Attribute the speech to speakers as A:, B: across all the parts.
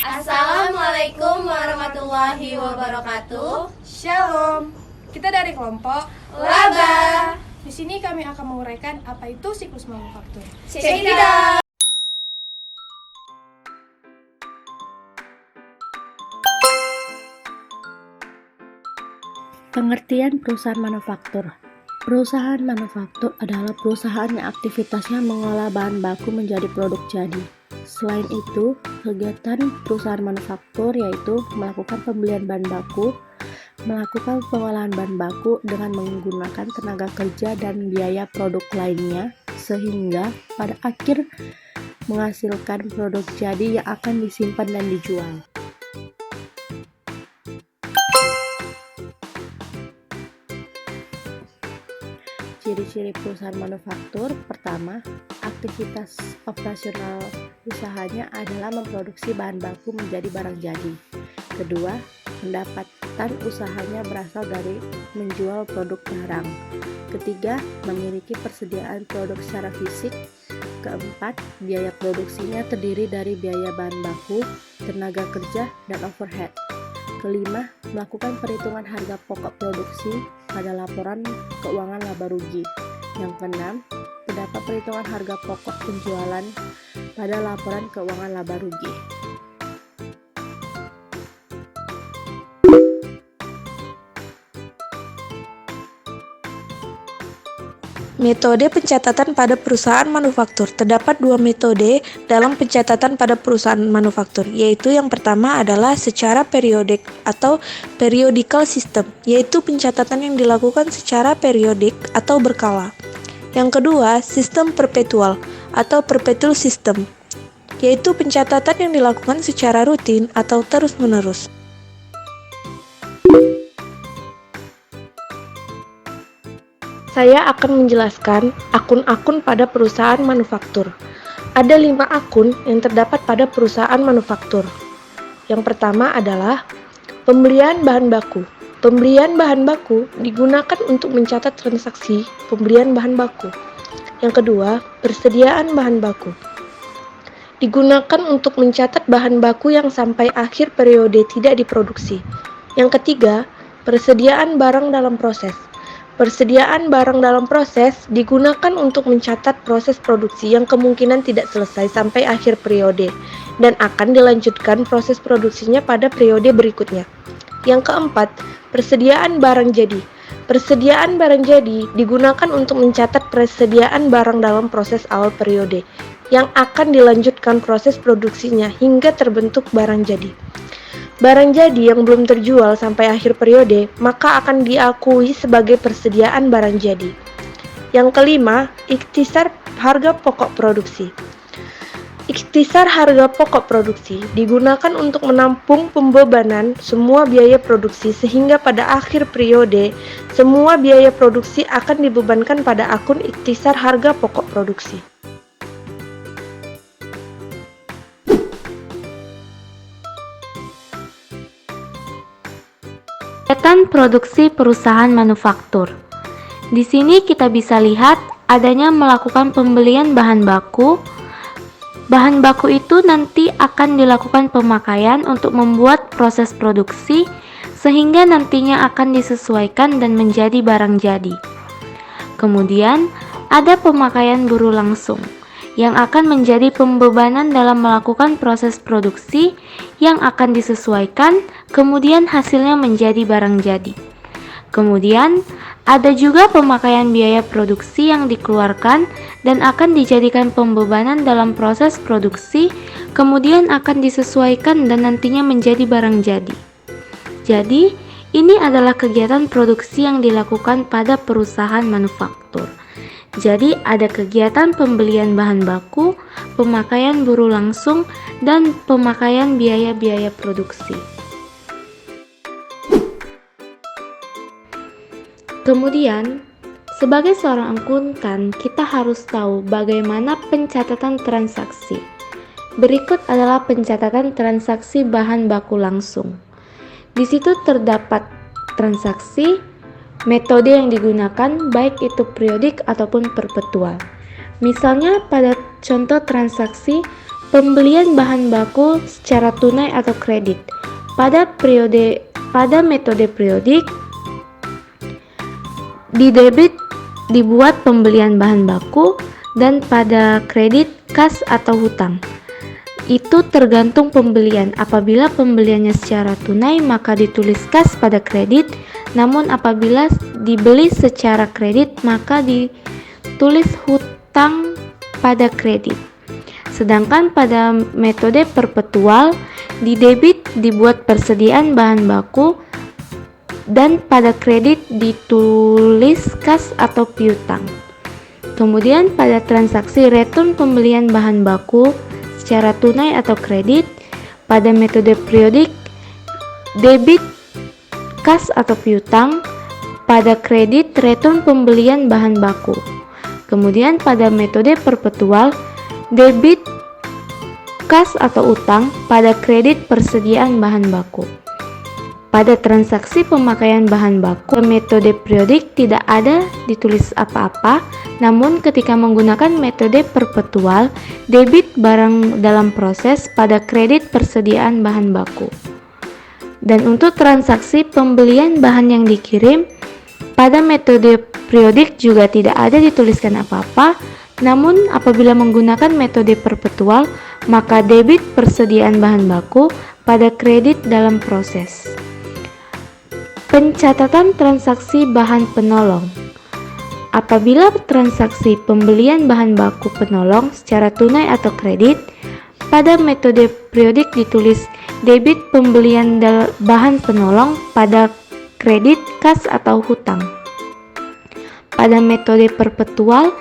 A: Assalamualaikum warahmatullahi wabarakatuh.
B: Shalom. Kita dari kelompok
A: Laba.
B: Di sini kami akan menguraikan apa itu siklus manufaktur.
A: Check it out.
C: Pengertian perusahaan manufaktur. Perusahaan manufaktur adalah perusahaan yang aktivitasnya mengolah bahan baku menjadi produk jadi. Selain itu, kegiatan perusahaan manufaktur yaitu melakukan pembelian bahan baku, melakukan pengolahan bahan baku dengan menggunakan tenaga kerja dan biaya produk lainnya, sehingga pada akhir menghasilkan produk jadi yang akan disimpan dan dijual. Ciri-ciri perusahaan manufaktur: pertama, aktivitas operasional usahanya adalah memproduksi bahan baku menjadi barang jadi. Kedua, pendapatan usahanya berasal dari menjual produk barang. Ketiga, memiliki persediaan produk secara fisik. Keempat, biaya produksinya terdiri dari biaya bahan baku, tenaga kerja, dan overhead. Kelima, melakukan perhitungan harga pokok produksi pada laporan keuangan laba rugi. Yang keenam, terdapat perhitungan harga pokok penjualan pada laporan keuangan laba rugi.
D: Metode pencatatan pada perusahaan manufaktur. Terdapat dua metode dalam pencatatan pada perusahaan manufaktur, yaitu yang pertama adalah secara periodik atau periodical system, yaitu pencatatan yang dilakukan secara periodik atau berkala. Yang kedua, sistem perpetual atau perpetual system, yaitu pencatatan yang dilakukan secara rutin atau terus-menerus. Saya akan menjelaskan akun-akun pada perusahaan manufaktur. Ada 5 akun yang terdapat pada perusahaan manufaktur. Yang pertama adalah pembelian bahan baku. Pembelian bahan baku digunakan untuk mencatat transaksi pembelian bahan baku. Yang kedua, persediaan bahan baku. Digunakan untuk mencatat bahan baku yang sampai akhir periode tidak diproduksi. Yang ketiga, persediaan barang dalam proses. Persediaan barang dalam proses digunakan untuk mencatat proses produksi yang kemungkinan tidak selesai sampai akhir periode dan akan dilanjutkan proses produksinya pada periode berikutnya. Yang keempat, persediaan barang jadi. Persediaan barang jadi digunakan untuk mencatat persediaan barang dalam proses awal periode yang akan dilanjutkan proses produksinya hingga terbentuk barang jadi. Barang jadi yang belum terjual sampai akhir periode, maka akan diakui sebagai persediaan barang jadi. Yang kelima, ikhtisar harga pokok produksi. Ikhtisar harga pokok produksi digunakan untuk menampung pembebanan semua biaya produksi sehingga pada akhir periode, semua biaya produksi akan dibebankan pada akun ikhtisar harga pokok produksi.
E: Kegiatan produksi perusahaan manufaktur. Di sini kita bisa lihat adanya melakukan pembelian bahan baku. Bahan baku itu nanti akan dilakukan pemakaian untuk membuat proses produksi sehingga nantinya akan disesuaikan dan menjadi barang jadi. Kemudian ada pemakaian buruh langsung yang akan menjadi pembebanan dalam melakukan proses produksi yang akan disesuaikan, kemudian hasilnya menjadi barang jadi. Kemudian, ada juga pemakaian biaya produksi yang dikeluarkan dan akan dijadikan pembebanan dalam proses produksi, kemudian akan disesuaikan dan nantinya menjadi barang jadi. Jadi, ini adalah kegiatan produksi yang dilakukan pada perusahaan manufaktur. Jadi ada kegiatan pembelian bahan baku, pemakaian buruh langsung, dan pemakaian biaya-biaya produksi. Kemudian, sebagai seorang akuntan, kita harus tahu bagaimana pencatatan transaksi. Berikut adalah pencatatan transaksi bahan baku langsung. Di situ terdapat transaksi, metode yang digunakan baik itu periodik ataupun perpetual. Misalnya pada contoh transaksi Pembelian bahan baku secara tunai atau kredit. Pada metode periodik, di debit dibuat pembelian bahan baku dan pada kredit kas atau hutang. Itu tergantung pembelian. Apabila pembeliannya secara tunai maka ditulis kas pada kredit, namun apabila dibeli secara kredit maka ditulis hutang pada kredit. Sedangkan pada metode perpetual, di debit dibuat persediaan bahan baku dan pada kredit ditulis kas atau piutang. Kemudian pada transaksi return pembelian bahan baku secara tunai atau kredit, pada metode periodik debit kas atau piutang, pada kredit return pembelian bahan baku. Kemudian pada metode perpetual debit kas atau utang, pada kredit persediaan bahan baku. Pada transaksi pemakaian bahan baku, metode periodik tidak ada ditulis apa-apa, namun ketika menggunakan metode perpetual, debit barang dalam proses, pada kredit persediaan bahan baku. Dan untuk transaksi pembelian bahan yang dikirim, pada metode periodik juga tidak ada dituliskan apa-apa, namun apabila menggunakan metode perpetual, maka debit persediaan bahan baku, pada kredit dalam proses. Pencatatan transaksi bahan penolong. Apabila transaksi pembelian bahan baku penolong secara tunai atau kredit, pada metode periodik ditulis debit pembelian bahan penolong, pada kredit kas atau hutang. Pada metode perpetual,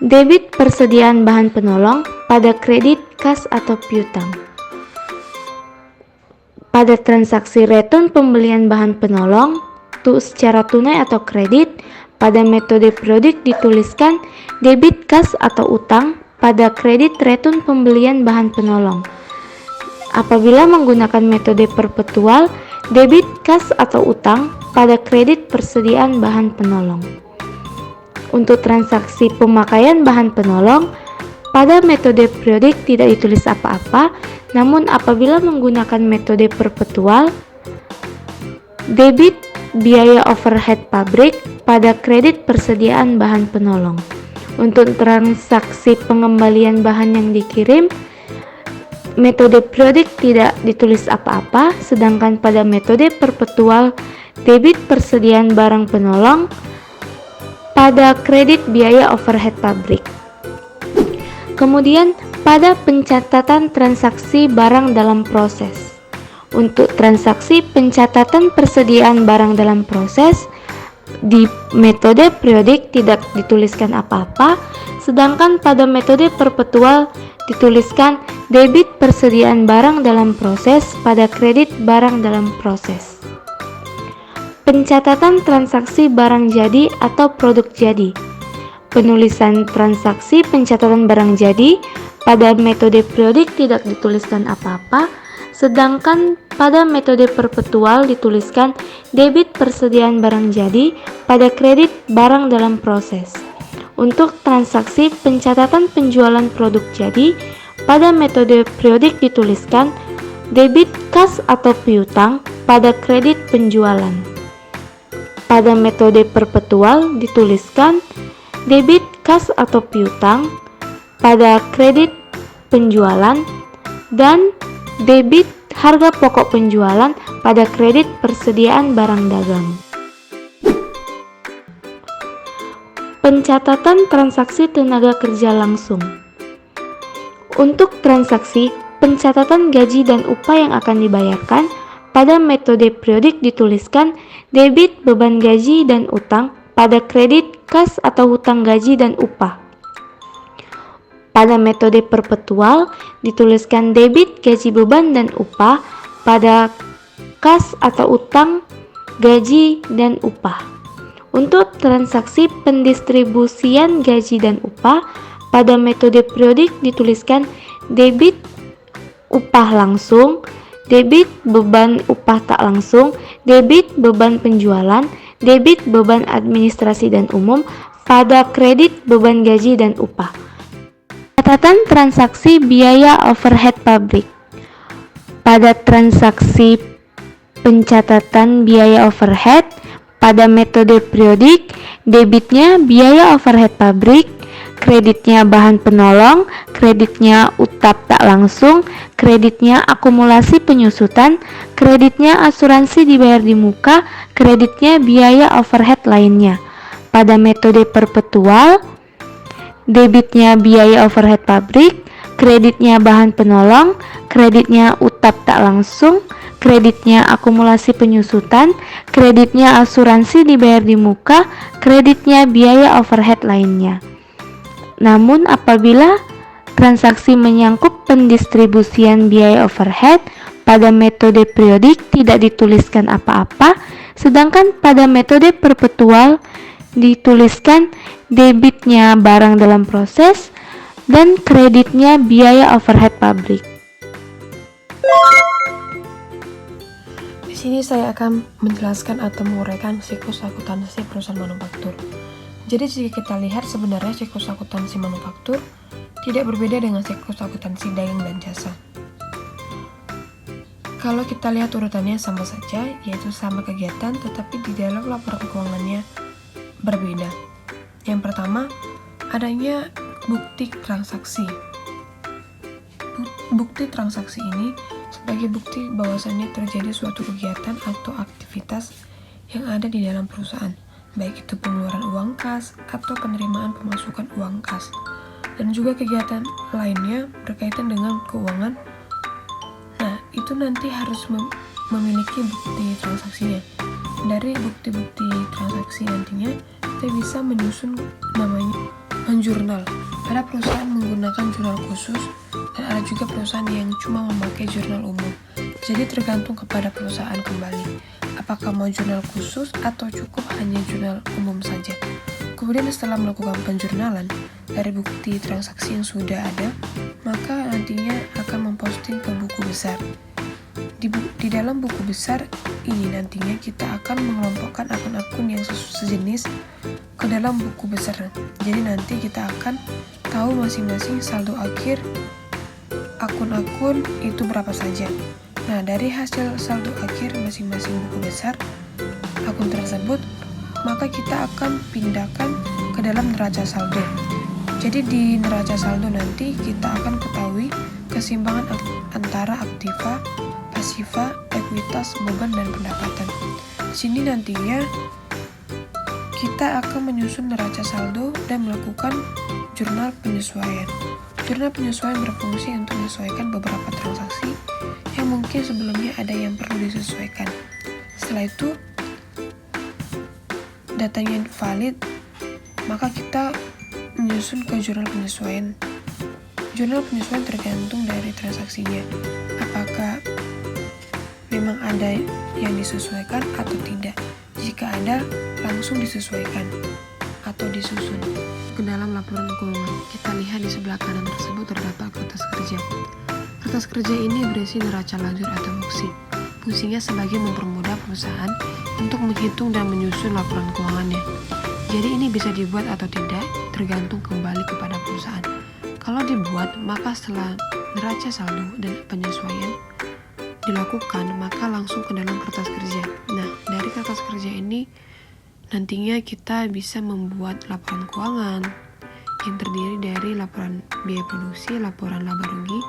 E: debit persediaan bahan penolong, pada kredit kas atau piutang. Pada transaksi return pembelian bahan penolong secara tunai atau kredit, pada metode periodik dituliskan debit kas atau utang, pada kredit return pembelian bahan penolong. Apabila menggunakan metode perpetual, debit kas atau utang, pada kredit persediaan bahan penolong. Untuk transaksi pemakaian bahan penolong, pada metode periodik tidak ditulis apa-apa, namun apabila menggunakan metode perpetual, debit biaya overhead pabrik, pada kredit persediaan bahan penolong. Untuk transaksi pengembalian bahan yang dikirim, metode periodik tidak ditulis apa-apa, sedangkan pada metode perpetual, debit persediaan barang penolong, pada kredit biaya overhead pabrik. Kemudian pada pencatatan transaksi barang dalam proses. Untuk transaksi pencatatan persediaan barang dalam proses, di metode periodik tidak dituliskan apa-apa, sedangkan pada metode perpetual dituliskan debit persediaan barang dalam proses, pada kredit barang dalam proses. Pencatatan transaksi barang jadi atau produk jadi. Penulisan transaksi pencatatan barang jadi pada metode periodik tidak dituliskan apa-apa, sedangkan pada metode perpetual dituliskan debit persediaan barang jadi, pada kredit barang dalam proses. Untuk transaksi pencatatan penjualan produk jadi, pada metode periodik dituliskan debit kas atau piutang, pada kredit penjualan. Pada metode perpetual dituliskan debit kas atau piutang, pada kredit penjualan, dan debit harga pokok penjualan, pada kredit persediaan barang dagang. Pencatatan transaksi tenaga kerja langsung. Untuk transaksi pencatatan gaji dan upah yang akan dibayarkan, pada metode periodik dituliskan debit beban gaji dan utang, pada kredit kas atau hutang gaji dan upah. Pada metode perpetual dituliskan debit gaji beban dan upah, pada kas atau utang gaji dan upah. Untuk transaksi pendistribusian gaji dan upah, pada metode periodik dituliskan debit upah langsung, debit beban upah tak langsung, debit beban penjualan, debit beban administrasi dan umum, pada kredit beban gaji dan upah. Pencatatan transaksi biaya overhead pabrik. Pada transaksi pencatatan biaya overhead pada metode periodik, debitnya biaya overhead pabrik, kreditnya bahan penolong, kreditnya utap tak langsung, kreditnya akumulasi penyusutan, kreditnya asuransi dibayar di muka, kreditnya biaya overhead lainnya. Pada metode perpetual, debitnya biaya overhead pabrik, kreditnya bahan penolong, kreditnya utap tak langsung, kreditnya akumulasi penyusutan, kreditnya asuransi dibayar di muka, kreditnya biaya overhead lainnya. Namun apabila transaksi menyangkut pendistribusian biaya overhead, pada metode periodik tidak dituliskan apa-apa, sedangkan pada metode perpetual dituliskan debitnya barang dalam proses dan kreditnya biaya overhead pabrik.
F: Di sini saya akan menjelaskan atau menguraikan siklus akuntansi perusahaan manufaktur. Jadi jika kita lihat sebenarnya siklus akuntansi manufaktur tidak berbeda dengan siklus akuntansi dagang dan jasa. Kalau kita lihat urutannya sama saja, yaitu sama kegiatan, tetapi di dalam laporan keuangannya berbeda. Yang pertama, adanya bukti transaksi. Bukti transaksi ini sebagai bukti bahwasannya terjadi suatu kegiatan atau aktivitas yang ada di dalam perusahaan, baik itu pengeluaran uang kas atau penerimaan pemasukan uang kas, dan juga kegiatan lainnya berkaitan dengan keuangan. Nah, itu nanti harus memiliki bukti transaksinya. Dari bukti-bukti transaksi nantinya kita bisa menyusun namanya jurnal. Ada perusahaan menggunakan jurnal khusus dan ada juga perusahaan yang cuma memakai jurnal umum. Jadi tergantung kepada perusahaan kembali, apakah mau jurnal khusus atau cukup hanya jurnal umum saja. Kemudian setelah melakukan penjurnalan dari bukti transaksi yang sudah ada, maka nantinya akan memposting ke buku besar. Di dalam buku besar ini nantinya kita akan mengelompokkan akun-akun yang sejenis ke dalam buku besar. Jadi nanti kita akan tahu masing-masing saldo akhir akun-akun itu berapa saja. Nah, dari hasil saldo akhir masing-masing buku besar akun tersebut, maka kita akan pindahkan ke dalam neraca saldo. Jadi di neraca saldo nanti kita akan ketahui keseimbangan antara aktiva, pasiva, ekuitas, beban, dan pendapatan. Di sini nantinya kita akan menyusun neraca saldo dan melakukan jurnal penyesuaian. Jurnal penyesuaian berfungsi untuk menyesuaikan beberapa transaksi yang mungkin sebelumnya ada yang perlu disesuaikan. Setelah itu, datanya valid, maka kita menyusun ke jurnal penyesuaian. Jurnal penyesuaian tergantung dari transaksinya, apakah memang ada yang disesuaikan atau tidak. Jika ada, langsung disesuaikan atau disusun ke dalam laporan keuangan. Kita lihat di sebelah kanan tersebut terdapat kertas kerja. Kertas kerja ini berisi neraca lajur atau bookshit. Fungsinya sebagai mempermudah perusahaan untuk menghitung dan menyusun laporan keuangannya. Jadi ini bisa dibuat atau tidak, tergantung kembali kepada perusahaan. Kalau dibuat, maka setelah neraca saldo dan penyesuaian dilakukan, maka langsung ke dalam kertas kerja. Nah, dari kertas kerja ini nantinya kita bisa membuat laporan keuangan yang terdiri dari laporan biaya produksi, laporan laba rugi,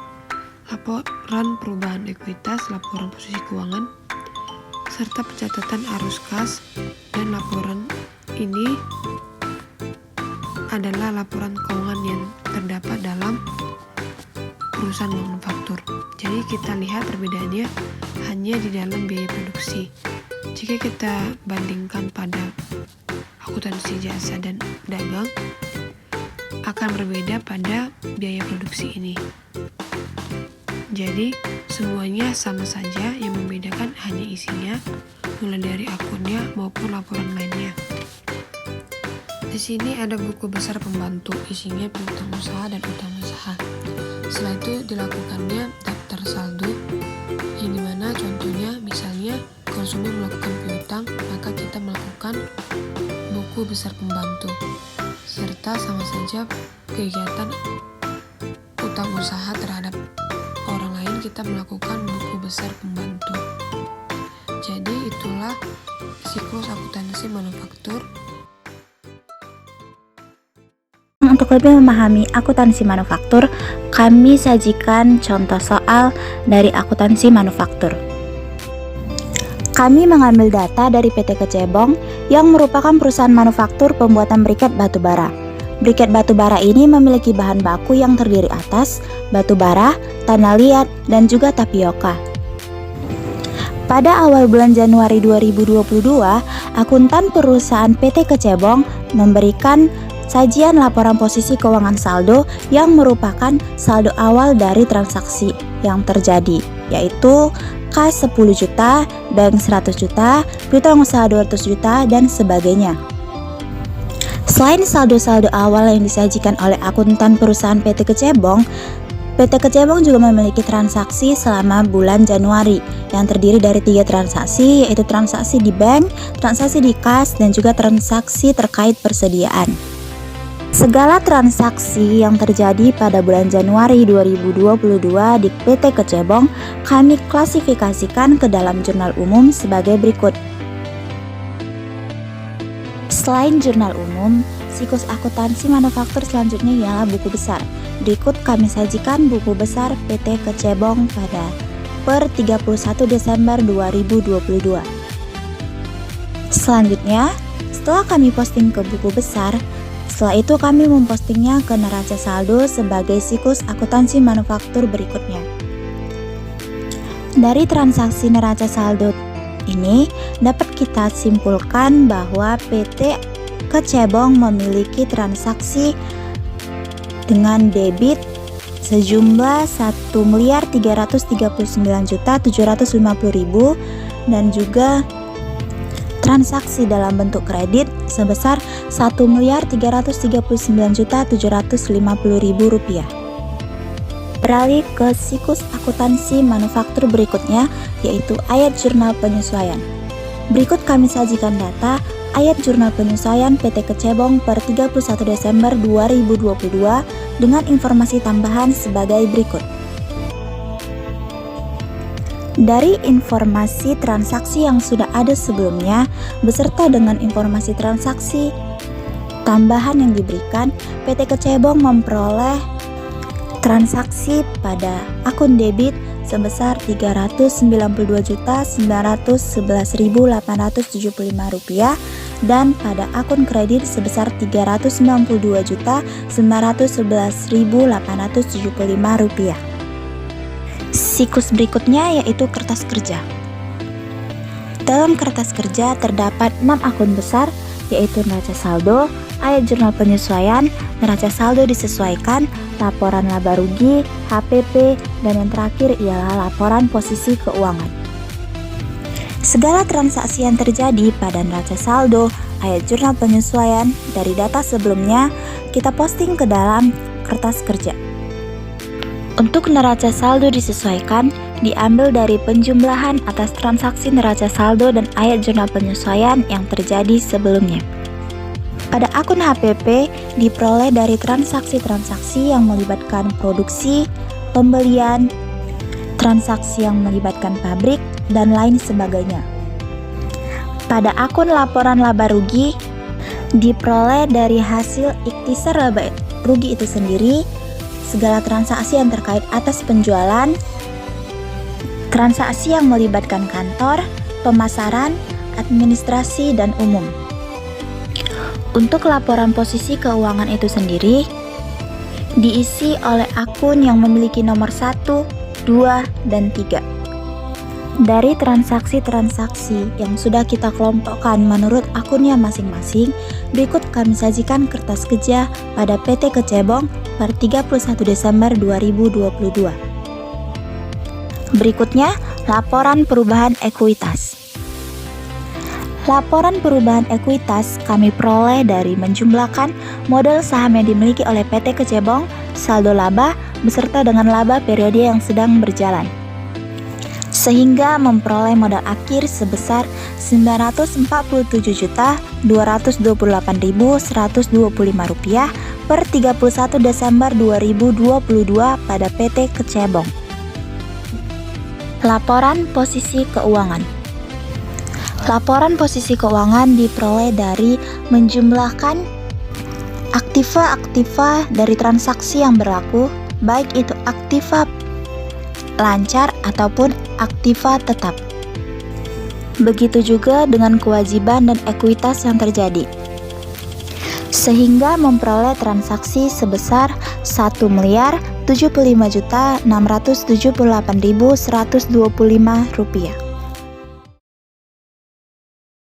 F: laporan perubahan ekuitas, laporan posisi keuangan, serta pencatatan arus kas. Dan laporan ini adalah laporan keuangan yang terdapat dalam perusahaan manufaktur. Jadi kita lihat perbedaannya hanya di dalam biaya produksi. Jika kita bandingkan pada akuntansi jasa dan dagang, akan berbeda pada biaya produksi ini. Jadi semuanya sama saja, yang membedakan hanya isinya, mulai dari akunnya maupun laporan lainnya. Di sini ada buku besar pembantu, isinya piutang usaha dan utang usaha. Setelah itu dilakukannya daftar saldo, yang dimana contohnya misalnya konsumen melakukan piutang, maka kita melakukan buku besar pembantu, serta sama saja kegiatan utang usaha terhadap orang lain, kita melakukan buku besar pembantu. Jadi itulah siklus akuntansi manufaktur.
G: Untuk lebih memahami akuntansi manufaktur, kami sajikan contoh soal dari akuntansi manufaktur. Kami mengambil data dari PT Kecebong yang merupakan perusahaan manufaktur pembuatan briket batubara. Briket batubara ini memiliki bahan baku yang terdiri atas batubara, tanah liat, dan juga tapioka. Pada awal bulan Januari 2022, akuntan perusahaan PT Kecebong memberikan sajian laporan posisi keuangan saldo yang merupakan saldo awal dari transaksi yang terjadi, yaitu kas 10 juta, bank 100 juta, piutang usaha 200 juta, dan sebagainya. Selain saldo-saldo awal yang disajikan oleh akuntan perusahaan PT Kecebong, PT Kecebong juga memiliki transaksi selama bulan Januari yang terdiri dari 3 transaksi, yaitu transaksi di bank, transaksi di kas, dan juga transaksi terkait persediaan. Segala transaksi yang terjadi pada bulan Januari 2022 di PT Kecebong kami klasifikasikan ke dalam jurnal umum sebagai berikut. Selain jurnal umum, siklus akuntansi manufaktur selanjutnya ialah buku besar. Berikut kami sajikan buku besar PT Kecebong pada per 31 Desember 2022. Selanjutnya, setelah kami posting ke buku besar, setelah itu kami mempostingnya ke neraca saldo sebagai siklus akuntansi manufaktur berikutnya. Dari transaksi neraca saldo ini dapat kita simpulkan bahwa PT Kecebong memiliki transaksi dengan debit sejumlah 1.339.750.000 dan juga transaksi dalam bentuk kredit sebesar Rp1.339.750.000. Beralih ke siklus akuntansi manufaktur berikutnya, yaitu ayat jurnal penyesuaian. Berikut kami sajikan data ayat jurnal penyesuaian PT Kecebong per 31 Desember 2022 dengan informasi tambahan sebagai berikut. Dari informasi transaksi yang sudah ada sebelumnya, beserta dengan informasi transaksi tambahan yang diberikan, PT Kecebong memperoleh transaksi pada akun debit sebesar Rp392.911.875 dan pada akun kredit sebesar Rp392.911.875. Siklus berikutnya yaitu kertas kerja. Dalam kertas kerja terdapat 6 akun besar, yaitu neraca saldo, ayat jurnal penyesuaian, neraca saldo disesuaikan, laporan laba rugi, HPP, dan yang terakhir ialah laporan posisi keuangan. Segala transaksi yang terjadi pada neraca saldo, ayat jurnal penyesuaian dari data sebelumnya kita posting ke dalam kertas kerja. Untuk neraca saldo disesuaikan, diambil dari penjumlahan atas transaksi neraca saldo dan ayat jurnal penyesuaian yang terjadi sebelumnya. Pada akun HPP diperoleh dari transaksi-transaksi yang melibatkan produksi, pembelian, transaksi yang melibatkan pabrik, dan lain sebagainya. Pada akun laporan laba rugi diperoleh dari hasil ikhtisar laba rugi itu sendiri, segala transaksi yang terkait atas penjualan, transaksi yang melibatkan kantor, pemasaran, administrasi, dan umum. Untuk laporan posisi keuangan itu sendiri diisi oleh akun yang memiliki nomor 1, 2, dan 3. Dari transaksi-transaksi yang sudah kita kelompokkan menurut akunnya masing-masing, berikut kami sajikan kertas kerja pada PT Kecebong per 31 Desember 2022. Berikutnya, laporan perubahan ekuitas. Laporan perubahan ekuitas kami peroleh dari menjumlahkan modal saham yang dimiliki oleh PT Kecebong, saldo laba, beserta dengan laba periode yang sedang berjalan, sehingga memperoleh modal akhir sebesar Rp947.228.125 per 31 Desember 2022 pada PT Kecebong. Laporan posisi keuangan. Laporan posisi keuangan diperoleh dari menjumlahkan aktiva dari transaksi yang berlaku, baik itu aktiva lancar ataupun aktiva tetap. Begitu juga dengan kewajiban dan ekuitas yang terjadi, sehingga memperoleh transaksi sebesar 1.075.678.125 rupiah.